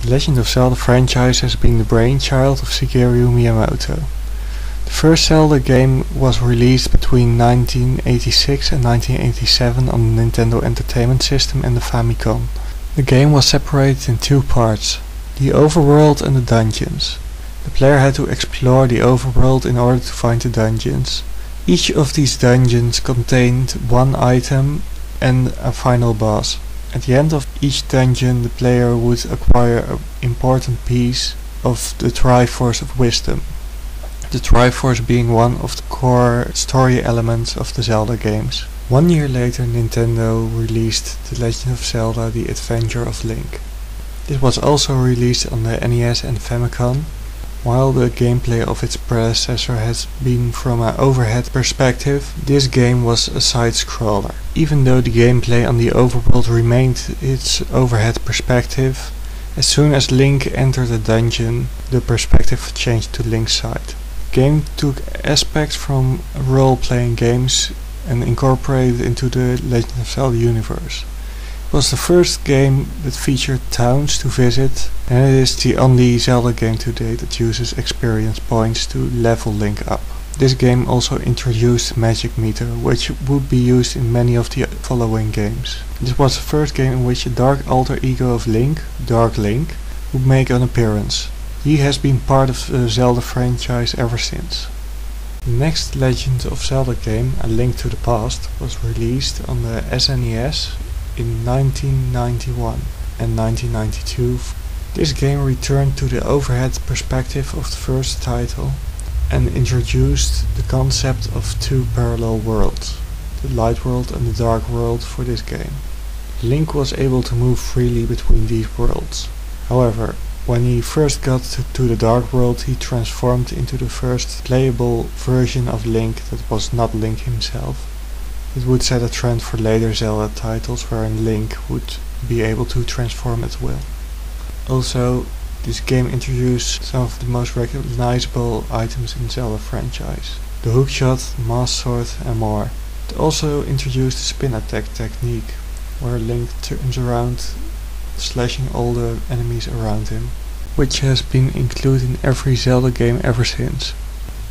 The Legend of Zelda franchise has been the brainchild of Shigeru Miyamoto. The first Zelda game was released between 1986 and 1987 on the Nintendo Entertainment System and the Famicom. The game was separated in two parts, the overworld and the dungeons. The player had to explore the overworld in order to find the dungeons. Each of these dungeons contained one item and a final boss. At the end of each dungeon, the player would acquire an important piece of the Triforce of Wisdom, the Triforce being one of the core story elements of the Zelda games. 1 year later, Nintendo released The Legend of Zelda: The Adventure of Link. It was also released on the NES and Famicom. While the gameplay of its predecessor has been from an overhead perspective, this game was a side-scroller. Even though the gameplay on the overworld remained its overhead perspective, as soon as Link entered a dungeon, the perspective changed to Link's side. The game took aspects from role-playing games and incorporated into the Legend of Zelda universe. It was the first game that featured towns to visit, and it is the only Zelda game to date that uses experience points to level Link up. This game also introduced Magic Meter, which would be used in many of the following games. This was the first game in which a dark alter ego of Link, Dark Link, would make an appearance. He has been part of the Zelda franchise ever since. The next Legend of Zelda game, A Link to the Past, was released on the SNES in 1991 and 1992. This game returned to the overhead perspective of the first title and introduced the concept of two parallel worlds, the light world and the dark world for this game. Link was able to move freely between these worlds. However, when he first got to the dark world, he transformed into the first playable version of Link that was not Link himself. It would set a trend for later Zelda titles wherein Link would be able to transform at will. Also, this game introduced some of the most recognizable items in Zelda franchise, the hookshot, master sword and more. It also introduced the spin attack technique, where Link turns around slashing all the enemies around him, which has been included in every Zelda game ever since.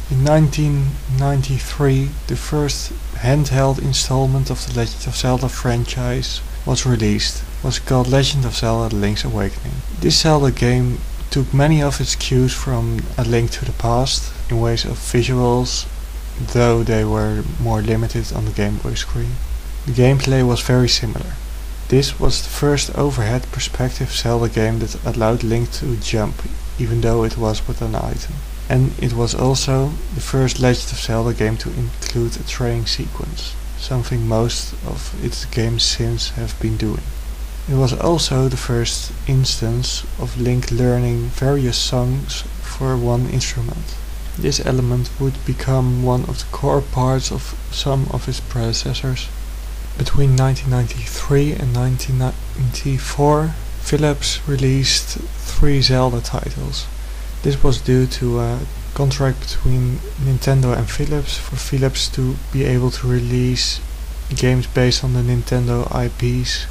In 1993, the first handheld installment of the Legend of Zelda franchise was released. It was called Legend of Zelda: Link's Awakening. This Zelda game took many of its cues from A Link to the Past in ways of visuals, though they were more limited on the Game Boy screen. The gameplay was very similar. This was the first overhead perspective Zelda game that allowed Link to jump, even though it was with an item. And it was also the first Legend of Zelda game to include a training sequence, something most of its games since have been doing. It was also the first instance of Link learning various songs for one instrument. This element would become one of the core parts of some of its predecessors. Between 1993 and 1994, Philips released 3 Zelda titles. This was due to a contract between Nintendo and Philips for Philips to be able to release games based on the Nintendo IPs.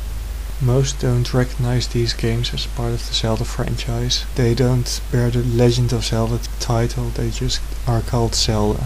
Most don't recognize these games as part of the Zelda franchise. They don't bear the Legend of Zelda title, they just are called Zelda.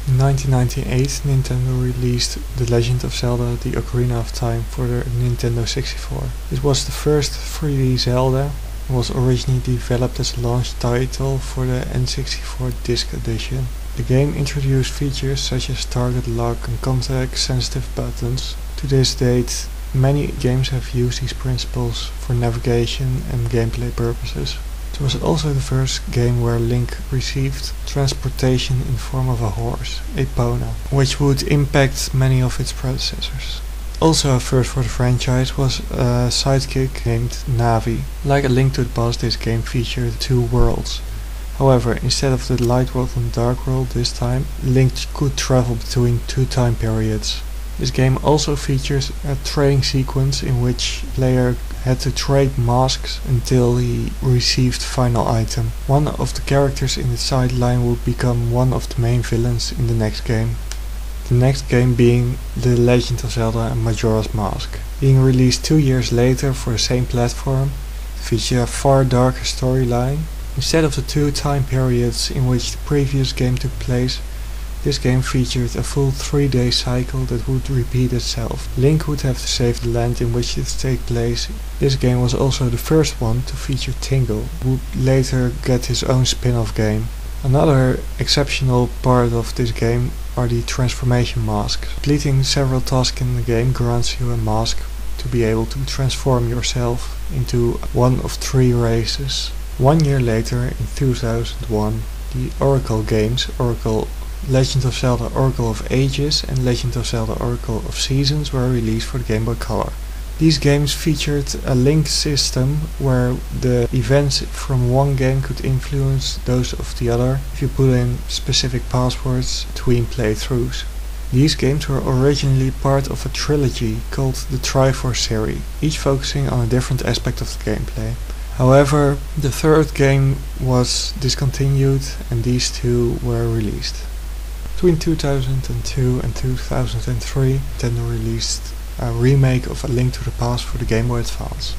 In 1998, Nintendo released The Legend of Zelda: The Ocarina of Time for the Nintendo 64. It was the first 3D Zelda and was originally developed as a launch title for the N64 Disc Edition. The game introduced features such as target lock and context-sensitive buttons. To this date, many games have used these principles for navigation and gameplay purposes. It was also the first game where Link received transportation in form of a horse, Epona, which would impact many of its predecessors. Also a first for the franchise was a sidekick named Navi. Like A Link to the Past, this game featured 2 worlds. However, instead of the light world and dark world this time, Link could travel between 2 time periods. This game also features a trading sequence in which the player had to trade masks until he received the final item. One of the characters in the sideline would become one of the main villains in the next game. The next game being The Legend of Zelda and Majora's Mask. Being released 2 years later for the same platform, it featured a far darker storyline. Instead of the two time periods in which the previous game took place, this game featured a full 3-day cycle that would repeat itself. Link would have to save the land in which it takes place. This game was also the first one to feature Tingle, who would later get his own spin-off game. Another exceptional part of this game are the transformation masks. Completing several tasks in the game grants you a mask to be able to transform yourself into one of 3 races. 1 year later, in 2001, the Oracle games, Legend of Zelda Oracle of Ages and Legend of Zelda Oracle of Seasons were released for the Game Boy Color. These games featured a link system where the events from one game could influence those of the other if you put in specific passwords between playthroughs. These games were originally part of a trilogy called the Triforce series, each focusing on a different aspect of the gameplay. However, the third game was discontinued and these two were released. Between 2002 and 2003, Nintendo released a remake of A Link to the Past for the Game Boy Advance.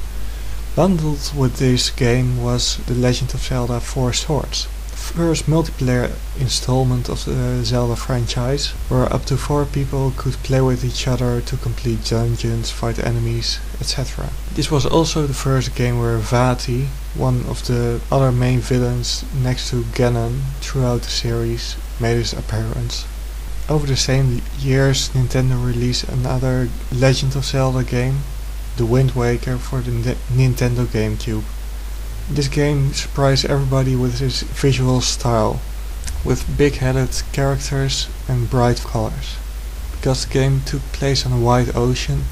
Bundled with this game was The Legend of Zelda 4 Swords, the first multiplayer installment of the Zelda franchise, where up to 4 people could play with each other to complete dungeons, fight enemies, etc. This was also the first game where Vati, one of the other main villains next to Ganon throughout the series, made his appearance. Over the same years, Nintendo released another Legend of Zelda game, The Wind Waker, for the Nintendo GameCube. This game surprised everybody with its visual style, with big-headed characters and bright colors. Because the game took place on a wide ocean,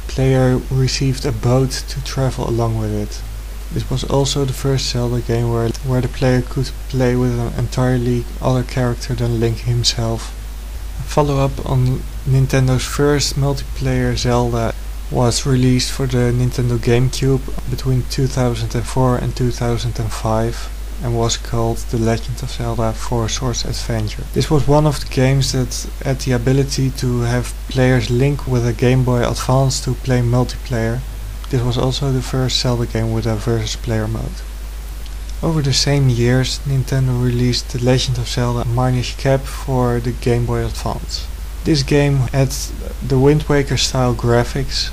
the player received a boat to travel along with it. This was also the first Zelda game where the player could play with an entirely other character than Link himself. A follow-up on Nintendo's first multiplayer Zelda was released for the Nintendo GameCube between 2004 and 2005 and was called The Legend of Zelda 4 Swords Adventure. This was one of the games that had the ability to have players link with a Game Boy Advance to play multiplayer. This was also the first Zelda game with a versus player mode. Over the same years, Nintendo released The Legend of Zelda Minish Cap for the Game Boy Advance. This game had the Wind Waker style graphics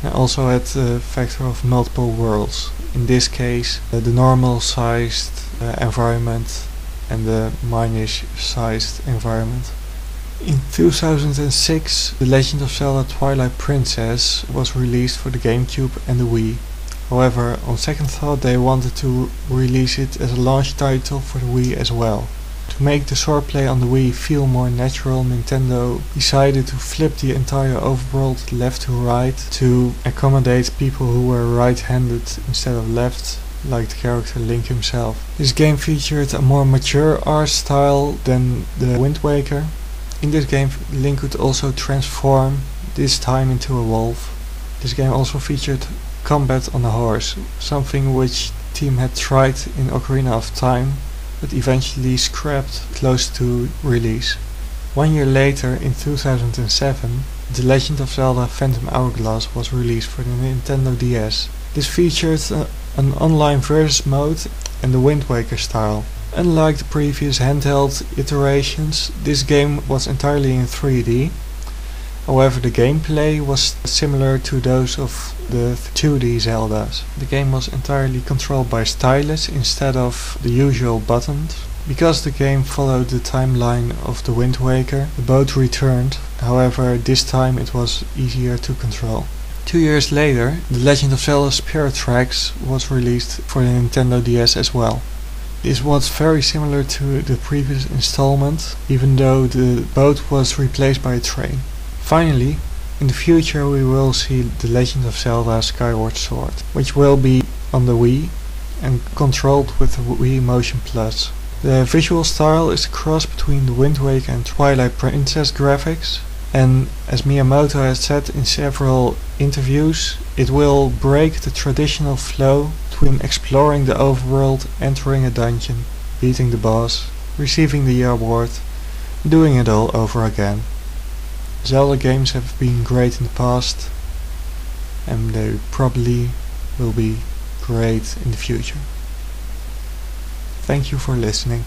and also had the factor of multiple worlds. In this case, the normal sized environment and the Minish sized environment. In 2006, The Legend of Zelda Twilight Princess was released for the GameCube and the Wii. However, on second thought they wanted to release it as a launch title for the Wii as well. To make the swordplay on the Wii feel more natural, Nintendo decided to flip the entire overworld left to right to accommodate people who were right-handed instead of left, like the character Link himself. This game featured a more mature art style than the Wind Waker. In this game, Link could also transform, this time into a wolf. This game also featured combat on a horse, something which the team had tried in Ocarina of Time, but eventually scrapped close to release. 1 year later, in 2007, The Legend of Zelda Phantom Hourglass was released for the Nintendo DS. This featured an online versus mode and the Wind Waker style. Unlike the previous handheld iterations, this game was entirely in 3D. However, the gameplay was similar to those of the 2D Zeldas. The game was entirely controlled by stylus instead of the usual buttons. Because the game followed the timeline of the Wind Waker, the boat returned. However, this time it was easier to control. 2 years later, The Legend of Zelda Spirit Tracks was released for the Nintendo DS as well. This was very similar to the previous installment, even though the boat was replaced by a train. Finally, in the future we will see The Legend of Zelda Skyward Sword, which will be on the Wii and controlled with the Wii Motion Plus. The visual style is a cross between the Wind Waker and Twilight Princess graphics, and as Miyamoto has said in several interviews, it will break the traditional flow between exploring the overworld, entering a dungeon, beating the boss, receiving the year award, and doing it all over again. Zelda games have been great in the past, and they probably will be great in the future. Thank you for listening.